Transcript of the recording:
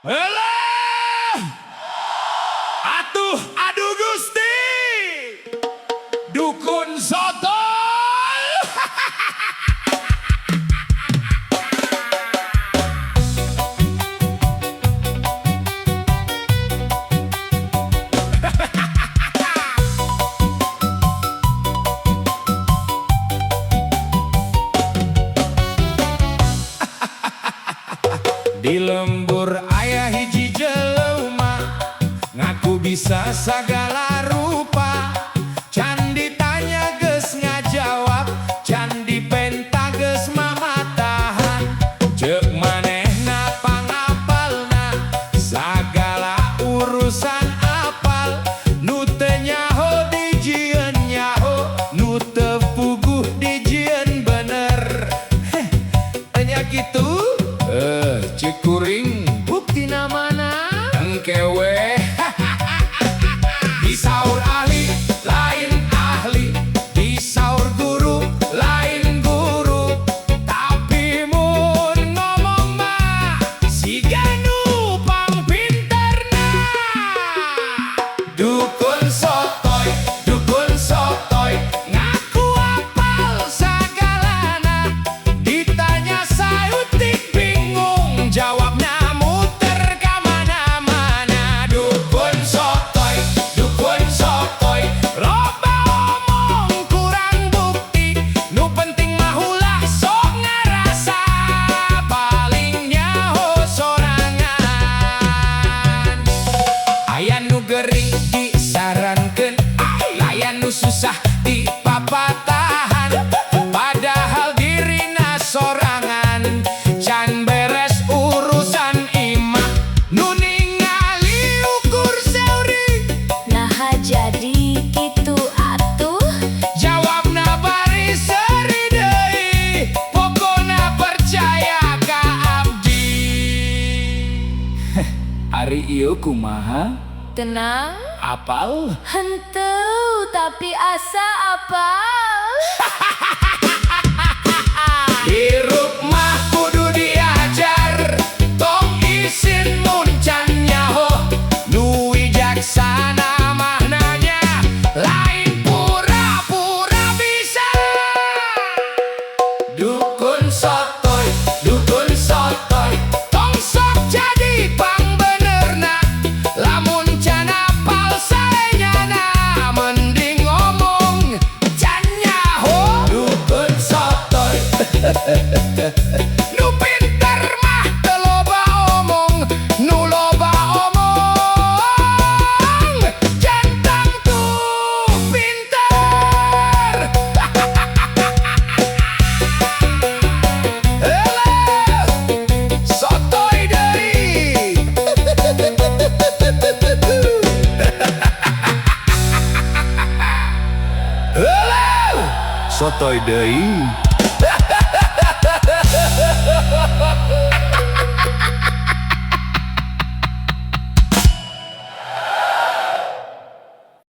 Elah, atuh aduh Gusti, dukun soto. Di lembur aya hiji jelema ngaku bisa sagala rupa, can ditanya geus ngajawab, can dipenta geus mamatahan. Ceuk manehna pangapalna sagala urusan apal, nu teu nyaho dijieun nyaho, nu teu puguh dijieun bener. Enya kitu cikuring bukti namana engkewe. Disaur ahli lain ahli, disaur guru lain guru, tapi mun ngomong mah siga nu pang pinterna. Dukun sotoy ngaku apal sagalana, ditanya saeutik bingung jawabna muter ka mana-mana. Dukun sotoy loba omong kurang bukti, nu penting mah ulah sok ngarasa, paling nyaho sorangan. Aya nu gering disarankeun, aya nu susah dipapatahan, padahal dirina sorangan can beres urusan imah, nu ningali ukur seuri. Nah jadi kitu atuh, Jawabna bari seuri deui, pokona percaya ka abdi. Ari ieu kumaha? tenang, Apal? henteu tapi asa apal. Hirup mah kudu diajar, tong isin mun can nyaho, nu wijaksana mah nanya, lain pura-pura bisa. Dukun sotoy, tong sok jadi pang benerna, lamun can apal saenyana, mending ngomong can nyaho. Dukun sotoy nu pinter mah teu loba omong, nu loba omong jantang tuh pinter. Elah, sotoy deui. Elah, sotoy deui.